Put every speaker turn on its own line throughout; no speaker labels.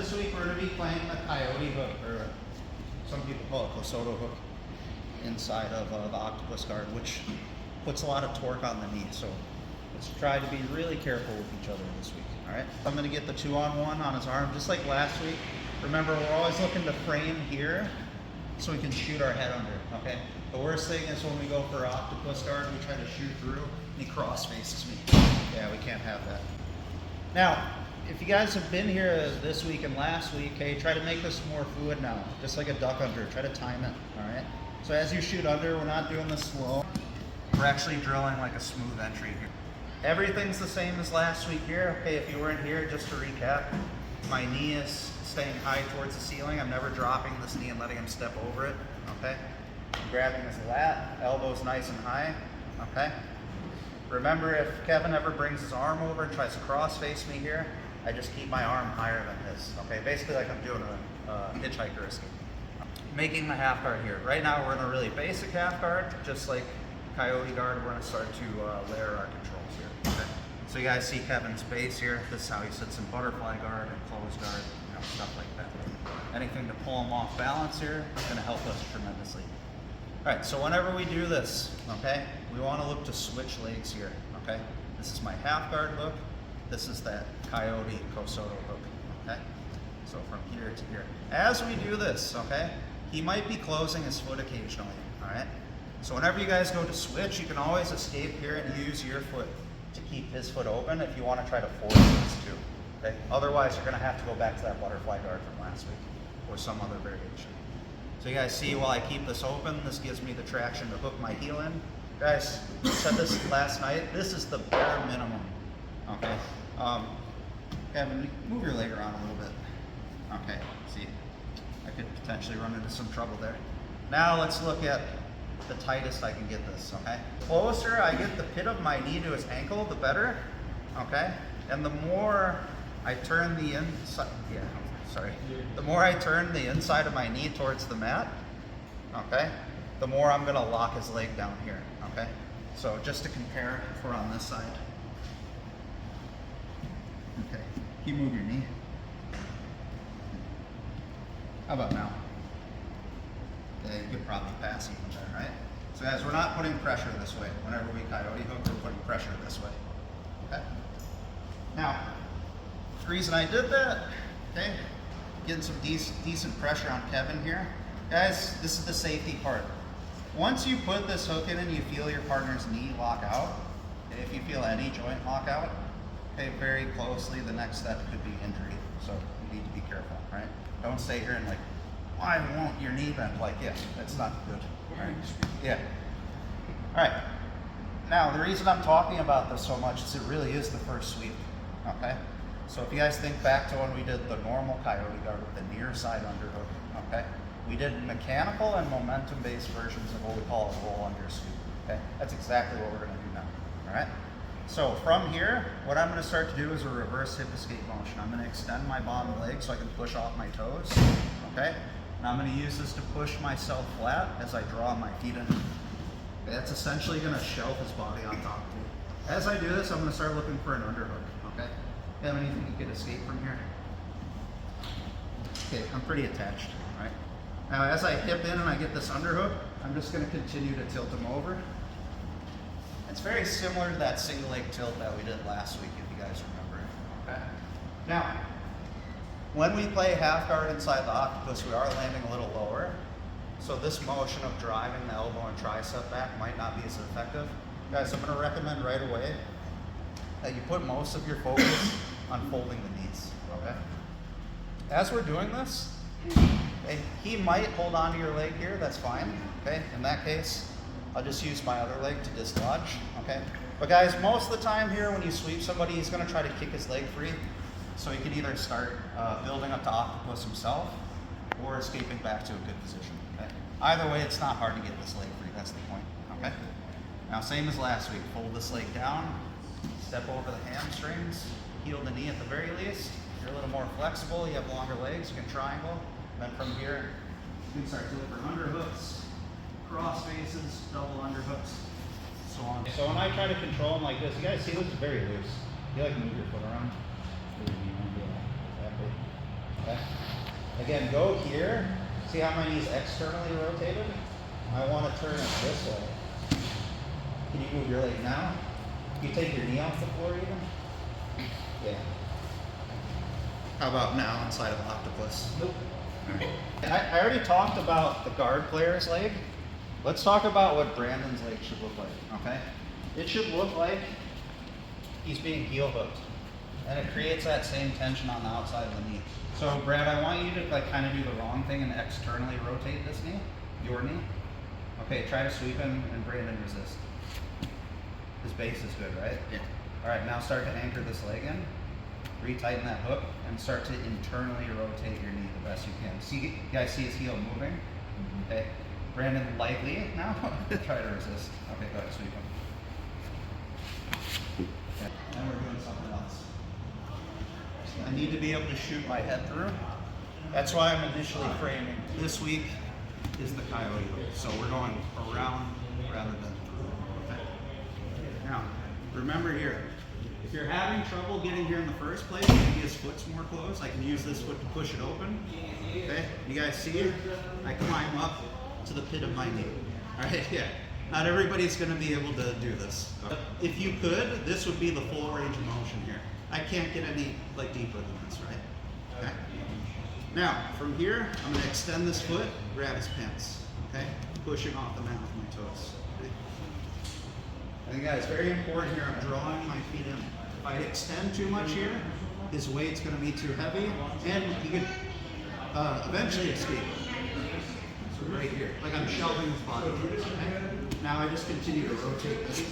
this week we're going to be playing the Coyote Hook, or some people call it Kosoto Hook, inside of the Octopus Guard, which puts a lot of torque on the knee. So let's try to be really careful with each other this week. All right, I'm going to get the 2-on-1 on his arm, just like last week. Remember, we're always looking to frame here so we can shoot our head under, okay? The worst thing is when we go for Octopus Guard, we try to shoot through, and he cross faces me. Yeah, we can't have that. Now, if you guys have been here this week and last week, okay, try to make this more fluid now, just like a duck under. Try to time it, all right? So as you shoot under, we're not doing this slow. We're actually drilling like a smooth entry here. Everything's the same as last week here. Okay, if you weren't here, just to recap, my knee is staying high towards the ceiling. I'm never dropping this knee and letting him step over it, okay? I'm grabbing his lat, elbow's nice and high, okay? Remember, if Kevin ever brings his arm over and tries to cross face me here, I just keep my arm higher than his, okay? Basically like I'm doing a hitchhiker escape. Making the half guard here. Right now we're in a really basic half guard, just like Coyote guard. We're gonna start to layer our controls here, okay? So you guys see Kevin's base here. This is how he sits in butterfly guard and closed guard, you know, stuff like that. Anything to pull him off balance here is gonna help us tremendously. All right, so whenever we do this, okay, we wanna look to switch legs here, okay? This is my half guard look. This is that Coyote Kosoto hook, okay? So from here to here. As we do this, okay, he might be closing his foot occasionally, all right? So whenever you guys go to switch, you can always escape here and use your foot to keep his foot open if you want to try to force this too, okay? Otherwise, you're gonna have to go back to that butterfly guard from last week or some other variation. So you guys see, while I keep this open, this gives me the traction to hook my heel in. Guys, I said this last night, this is the bare minimum, okay? Kevin, move your leg around a little bit. Okay, see, I could potentially run into some trouble there. Now let's look at the tightest I can get this, okay? The closer I get the pit of my knee to his ankle, the better, okay? And the more I turn the inside, the more I turn the inside of my knee towards the mat, okay, the more I'm gonna lock his leg down here, okay? So just to compare, if we're on this side. Okay, can you move your knee? How about now? Okay, you could probably pass even there, right? So guys, we're not putting pressure this way. Whenever we Coyote Hook, we're putting pressure this way, okay? Now, the reason I did that, okay, getting some decent pressure on Kevin here. Guys, this is the safety part. Once you put this hook in and you feel your partner's knee lock out, okay, if you feel any joint lock out, okay, very closely, the next step could be injury. So you need to be careful, right? Don't stay here and like, why won't your knee bend? Like, yeah, that's not good, right? Yeah. All right. Now, the reason I'm talking about this so much is it really is the first sweep, okay? So if you guys think back to when we did the normal Coyote guard with the near side underhook, okay? We did mechanical and momentum-based versions of what we call a roll under sweep, okay? That's exactly what we're gonna do now, all right? So from here, what I'm gonna start to do is a reverse hip escape motion. I'm gonna extend my bottom leg so I can push off my toes, okay? And I'm gonna use this to push myself flat as I draw my feet in. Okay, that's essentially gonna shelf his body on top of me. As I do this, I'm gonna start looking for an underhook, okay? Have anything you could escape from here? Okay, I'm pretty attached, right? Now as I hip in and I get this underhook, I'm just gonna continue to tilt him over. It's very similar to that single leg tilt that we did last week, if you guys remember it, okay? Now, when we play half guard inside the octopus, we are landing a little lower. So this motion of driving the elbow and tricep back might not be as effective. Guys, I'm gonna recommend right away that you put most of your focus on folding the knees, okay? As we're doing this, okay, he might hold onto your leg here, that's fine, okay? In that case, I'll just use my other leg to dislodge, okay? But guys, most of the time here when you sweep somebody, he's gonna try to kick his leg free. So he can either start building up to octopus himself or escaping back to a good position, okay? Either way, it's not hard to get this leg free, that's the point, okay? Now, same as last week, fold this leg down, step over the hamstrings, heel the knee at the very least. If you're a little more flexible, you have longer legs, you can triangle. Then from here, you can start to look for underhooks, cross faces, double underhooks, so on. So when I try to control him like this, you guys see this is very loose. You like move your foot around. Okay. Again, go here. See how my knee's externally rotated? I want to turn it this way. Can you move your leg now? Can you take your knee off the floor even? Yeah. How about now inside of octopus? Nope. All right. I already talked about the guard player's leg. Let's talk about what Brandon's leg should look like, okay? It should look like he's being heel hooked. And it creates that same tension on the outside of the knee. So Brad, I want you to like kind of do the wrong thing and externally rotate this knee, your knee. Okay, try to sweep him and Brandon resist. His base is good, right? Yeah. All right, now start to anchor this leg in, retighten that hook, and start to internally rotate your knee the best you can. See, you guys see his heel moving? Mm-hmm. Okay. Brandon, lightly now, try to resist. Okay, go ahead, sweep him. Okay. And we're doing something else. I need to be able to shoot my head through. That's why I'm initially framing. This week is the Coyote Hook. So we're going around rather than through. Okay. Now, remember here, if you're having trouble getting here in the first place, maybe his foot's more closed, I can use this foot to push it open. Okay, you guys see it? I climb up to the pit of my knee. All right, yeah. Not everybody's gonna be able to do this. But if you could, this would be the full range of motion here. I can't get any like deeper than this, right? Okay. Now, from here, I'm gonna extend this foot, grab his pants, okay? Pushing off the mat with my toes. Okay? And guys, very important here, I'm drawing my feet in. If I extend too much here, his weight's gonna be too heavy, and he could eventually escape. So right here, like I'm shelving his body. Okay? Now I just continue to rotate this.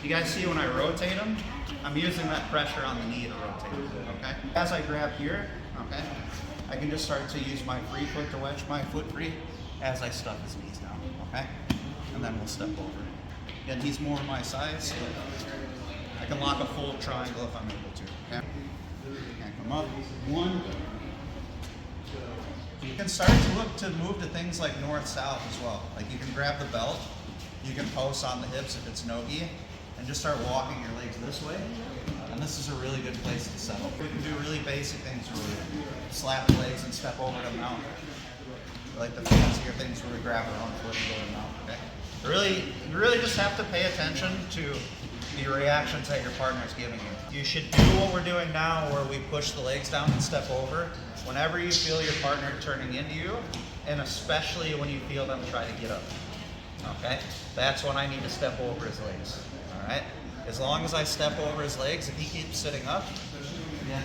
You guys see when I rotate him, I'm using that pressure on the knee to rotate him, okay? As I grab here, okay, I can just start to use my free foot to wedge my foot free as I stuff his knees down, okay? And then we'll step over. Again, he's more my size, but I can lock a full triangle if I'm able to, okay? And come up, one. You can start to look to move to things like north-south as well. Like you can grab the belt, you can post on the hips if it's no-gi, and just start walking your legs this way. And this is a really good place to settle. We can do really basic things where we slap the legs and step over to mount. Like the fancier things where we grab our own foot and go to mount, okay? You really just have to pay attention to the reactions that your partner's giving you. You should do what we're doing now where we push the legs down and step over whenever you feel your partner turning into you, and especially when you feel them try to get up, okay? That's when I need to step over his legs, all right? As long as I step over his legs, if he keeps sitting up, yeah,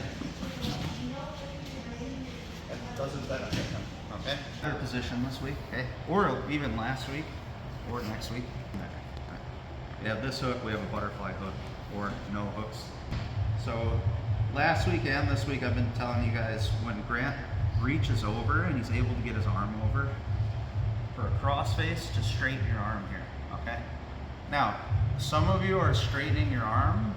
it doesn't benefit him, okay? Better position this week, okay? Or even last week, or next week. We have this hook, we have a butterfly hook, or no hooks. So last week and this week I've been telling you guys when Grant reaches over and he's able to get his arm over for a crossface, to straighten your arm here, okay? Now, some of you are straightening your arm,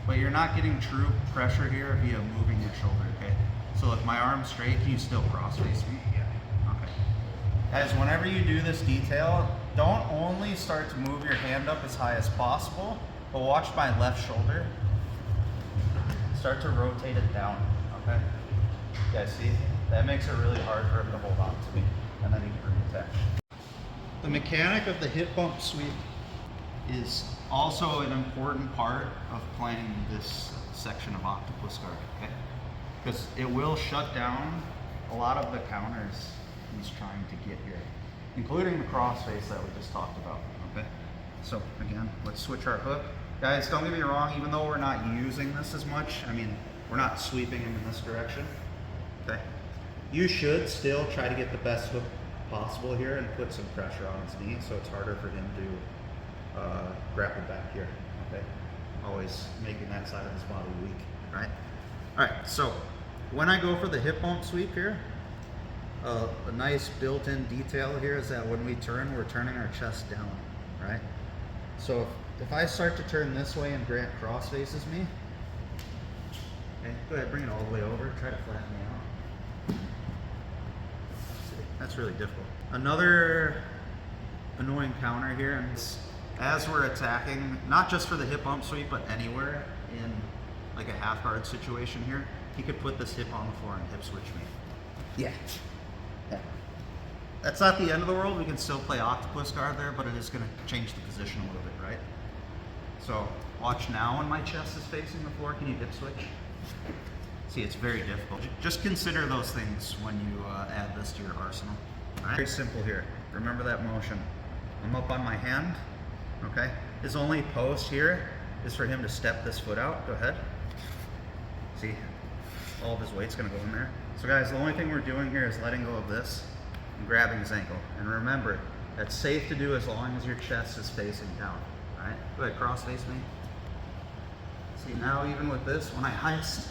but you're not getting true pressure here via moving your shoulder, okay? So look, my arm's straight, can you still crossface me? Yeah, okay. Guys, whenever you do this detail, don't only start to move your hand up as high as possible, but watch my left shoulder. Start to rotate it down, okay? You guys see? That makes it really hard for him to hold on to me, and then he can reattach. The mechanic of the hip bump sweep is also an important part of playing this section of Octopus Guard, okay? Because it will shut down a lot of the counters he's trying to get here, including the crossface that we just talked about, okay? So again, let's switch our hook. Guys, don't get me wrong, even though we're not using this as much, I mean, we're not sweeping him in this direction, okay? You should still try to get the best hook possible here and put some pressure on his knee so it's harder for him to grapple back here, okay? Always making that side of his body weak, right? All right, so when I go for the hip bump sweep here, a nice built-in detail here is that when we turn, we're turning our chest down, right? So if I start to turn this way and Grant cross faces me, okay, go ahead, bring it all the way over, try to flatten me out. That's really difficult. Another annoying counter here, and as we're attacking, not just for the hip bump sweep, but anywhere in like a half guard situation here, he could put this hip on the floor and hip switch me. Yeah. Yeah. That's not the end of the world. We can still play octopus guard there, but it is going to change the position a little bit, right? So watch now when my chest is facing the floor. Can you hip switch? See, it's very difficult. Just consider those things when you add this to your arsenal. All right? Very simple here. Remember that motion. I'm up on my hand, okay? His only post here is for him to step this foot out. Go ahead. See, all of his weight's gonna go in there. So guys, the only thing we're doing here is letting go of this and grabbing his ankle. And remember, that's safe to do as long as your chest is facing down, all right? Go ahead, cross face me. See, now even with this, when I heist,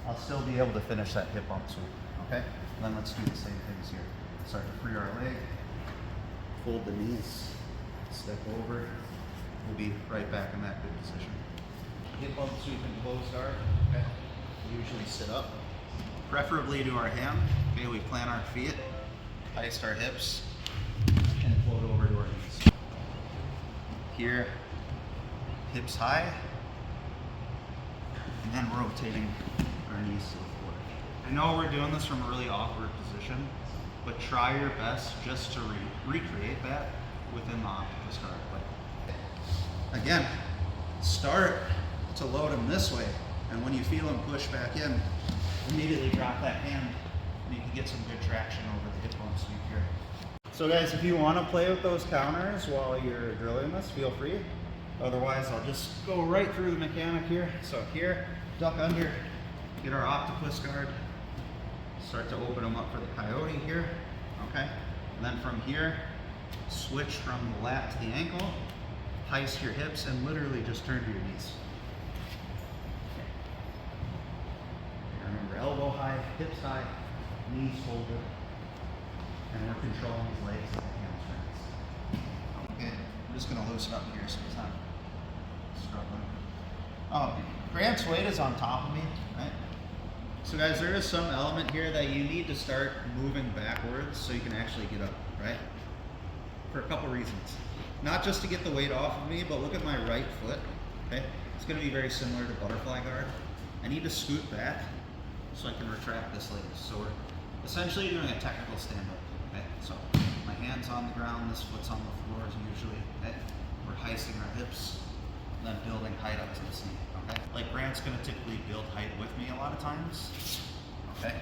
I'll still be able to finish that hip bump sweep, okay? And then let's do the same things here. Start to free our leg, fold the knees, step over. We'll be right back in that good position. Hip bump sweep and close guard, okay? We usually sit up, preferably to our hand. Okay, we plant our feet, heist our hips, and float over to our knees. Here, hips high, and then rotating our knees to the floor. I know we're doing this from a really awkward position, but try your best just to recreate that within the octopus guard. Like, again, start to load him this way, and when you feel him push back in, immediately drop that hand, and you can get some good traction over the hip bump sweep here. So guys, if you want to play with those counters while you're drilling this, feel free. Otherwise, I'll just go right through the mechanic here. So here, duck under, get our octopus guard, start to open them up for the coyote here, okay? And then from here, switch from the lat to the ankle, heist your hips, and literally just turn to your knees. Okay. Remember, elbow high, hips high, knees folded, and we're controlling his legs and hamstrings. Okay, I'm just gonna loosen up here so he's not struggling. Oh, Grant's weight is on top of me, right? So guys, there is some element here that you need to start moving backwards so you can actually get up, right? For a couple reasons. Not just to get the weight off of me, but look at my right foot, okay? It's gonna be very similar to butterfly guard. I need to scoot back so I can retract this leg. So we're essentially doing a technical stand-up, okay? So my hand's on the ground, this foot's on the floor as usually, okay? We're heisting our hips, and then building height up to this knee, okay? Like Grant's gonna typically build height with me a lot of times, okay?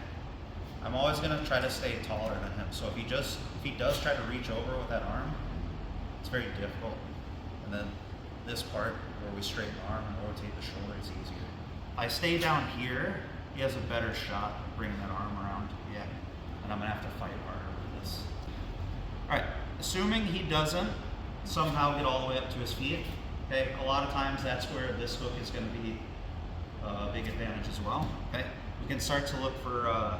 I'm always gonna try to stay taller than him. So if he does try to reach over with that arm, it's very difficult. And then this part where we straighten the arm and rotate the shoulder is easier. If I stay down here, he has a better shot of bringing that arm around, yeah. And I'm gonna have to fight harder with this. All right, assuming he doesn't somehow get all the way up to his feet, okay, a lot of times that's where this hook is gonna be a big advantage as well, okay? We can start to look for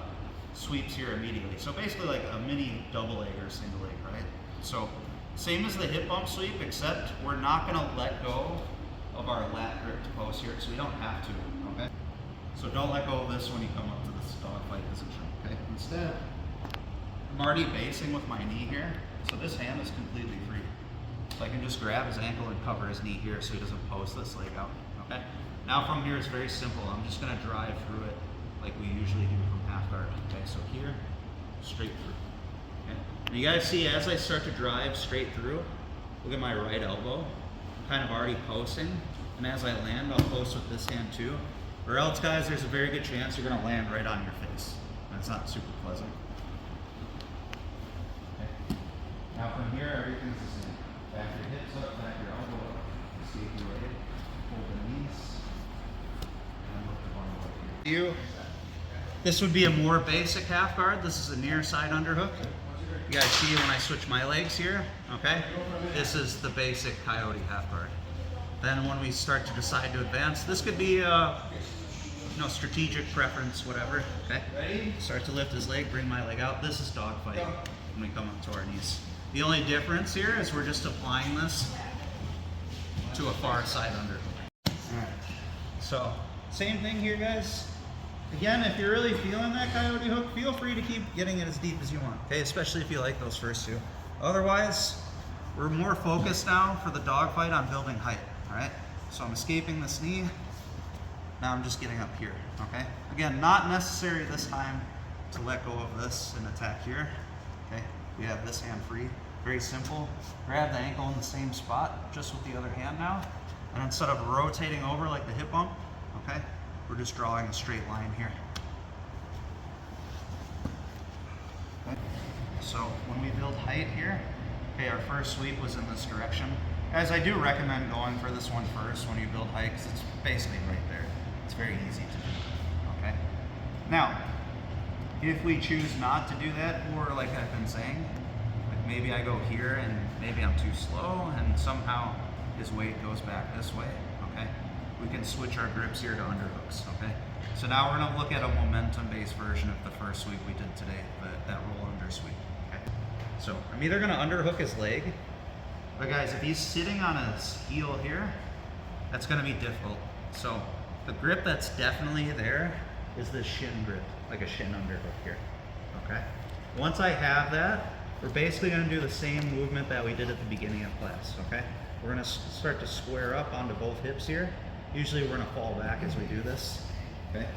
sweeps here immediately. So basically like a mini double leg or single leg, right? So same as the hip bump sweep, except we're not gonna let go of our lat grip to post here, so we don't have to, okay? So don't let go of this when you come up to this dog fight position, okay? Instead, I'm already basing with my knee here, so this hand is completely free. So I can just grab his ankle and cover his knee here so he doesn't post this leg out, okay? Now from here it's very simple. I'm just gonna drive through it like we usually do from half guard, okay? So here, straight through. And you guys see, as I start to drive straight through, look at my right elbow. I'm kind of already posting, and as I land, I'll post with this hand too. Or else, guys, there's a very good chance you're gonna land right on your face. That's not super pleasant. Okay. Now from here, everything's the same. Back your hips up, back your elbow up. Escape your leg, hold the knees, and look the bottom up here. This would be a more basic half guard. This is a near side underhook. You guys see when I switch my legs here, okay? This is the basic Coyote half guard. Then when we start to decide to advance, this could be strategic preference, whatever, okay? Ready? Start to lift his leg, bring my leg out. This is dog fight when we come up to our knees. The only difference here is we're just applying this to a far side underhook. All right, so same thing here, guys. Again, if you're really feeling that coyote hook, feel free to keep getting it as deep as you want, okay? Especially if you like those first two. Otherwise, we're more focused now for the dog fight on building height, all right? So I'm escaping this knee, Now I'm just getting up here, okay? Again, not necessary this time to let go of this and attack here, okay? We have this hand free, very simple. Grab the ankle in the same spot, just with the other hand now. And instead of rotating over like the hip bump, okay, we're just drawing a straight line here. Okay. So when we build height here, okay, our first sweep was in this direction. Guys, I do recommend going for this one first when you build height, because it's basically right there. It's very easy to do, okay? Now, if we choose not to do that, or like I've been saying, like maybe I go here and maybe I'm too slow and somehow his weight goes back this way, okay? We can switch our grips here to underhooks, okay? So now we're gonna look at a momentum-based version of the first sweep we did today, that roll under sweep, okay? So I'm either gonna underhook his leg, but guys, if he's sitting on his heel here, that's gonna be difficult. So the grip that's definitely there is this shin grip, like a shin underhook here, okay? Once I have that, we're basically gonna do the same movement that we did at the beginning of class, okay? We're gonna start to square up onto both hips here. Usually we're gonna fall back as we do this, okay?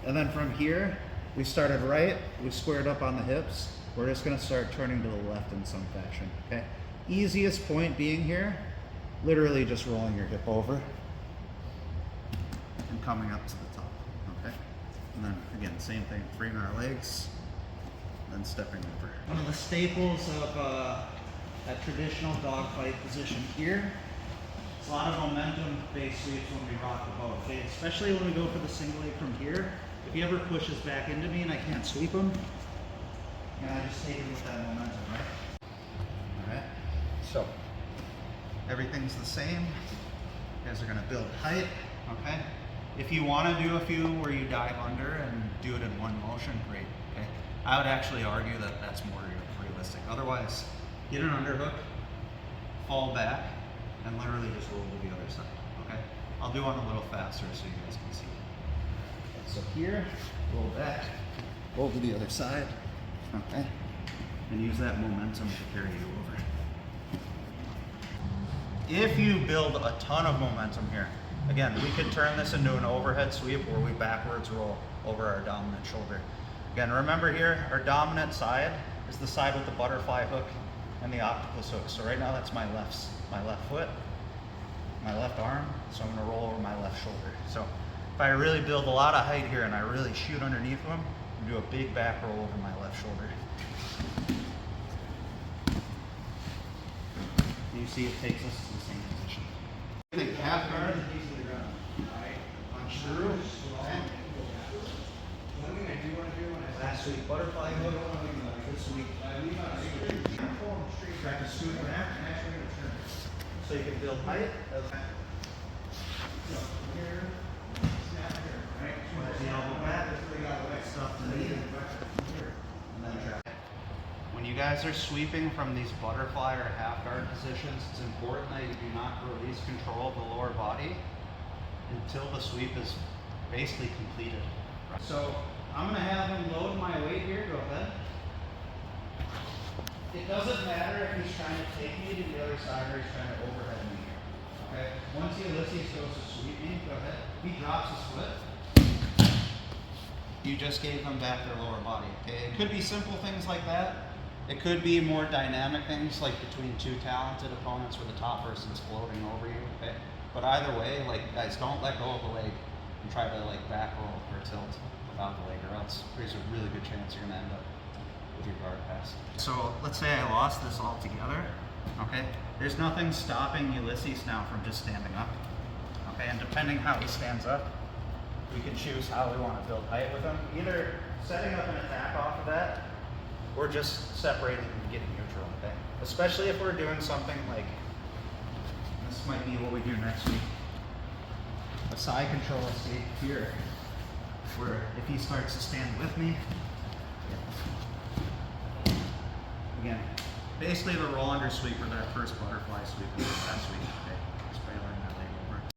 And then from here, we started right, we squared up on the hips. We're just gonna start turning to the left in some fashion, okay? Easiest point being here, literally just rolling your hip over and coming up to the top, okay? And then again, same thing, freeing our legs, then stepping over. One of the staples of that traditional dogfight position here, it's a lot of momentum-based sweeps when we rock the boat, okay? Especially when we go for the single leg from here. If he ever pushes back into me and I can't sweep him, I just take him with that momentum, right? Alright, so everything's the same. You guys are gonna build height, okay? If you wanna do a few where you dive under and do it in one motion, great, okay? I would actually argue that that's more realistic. Otherwise, get an underhook, fall back, and literally just roll to the other side, okay? I'll do one a little faster so you guys can see. So here, roll back, roll to the other side, okay? And use that momentum to carry you over. If you build a ton of momentum here, again, we could turn this into an overhead sweep where we backwards roll over our dominant shoulder. Again, remember here, our dominant side is the side with the butterfly hook and the octopus hook. So right now that's my left foot, my left arm, so I'm gonna roll over my left shoulder. So if I really build a lot of height here and I really shoot underneath him, I'm gonna do a big back roll over my left shoulder. You see it takes us to the same position. Think half guard, punch through, okay. Last week butterfly hook, this week practice scoot and actually turn. So you can build height. Okay. So here, snap here, right? The elbow back, stuff to the knee, and then track. When you guys are sweeping from these butterfly or half guard positions, it's important that you do not release control of the lower body until the sweep is basically completed. So I'm going to have him load my weight here. Go ahead. It doesn't matter if he's trying to take me to the other side or he's trying to overhead me here. Okay? Once Ulysses goes to sweep me, go ahead. He drops his foot. You just gave them back their lower body. Okay? It could be simple things like that. It could be more dynamic things like between two talented opponents where the top person's floating over you. Okay? But either way, like guys, don't let go of the leg and try to like back roll or tilt without the leg, or else there's a really good chance you're gonna end up with your guard pass. So let's say I lost this altogether, okay? There's nothing stopping Ulysses now from just standing up, okay? And depending how he stands up, we can choose how we want to build height with him. Either setting up an attack off of that, or just separating and getting neutral, okay? Especially if we're doing something like, this might be what we do next week, a side control escape here, where if he starts to stand with me, again, basically the roll under sweep or that first butterfly sweep last week, okay?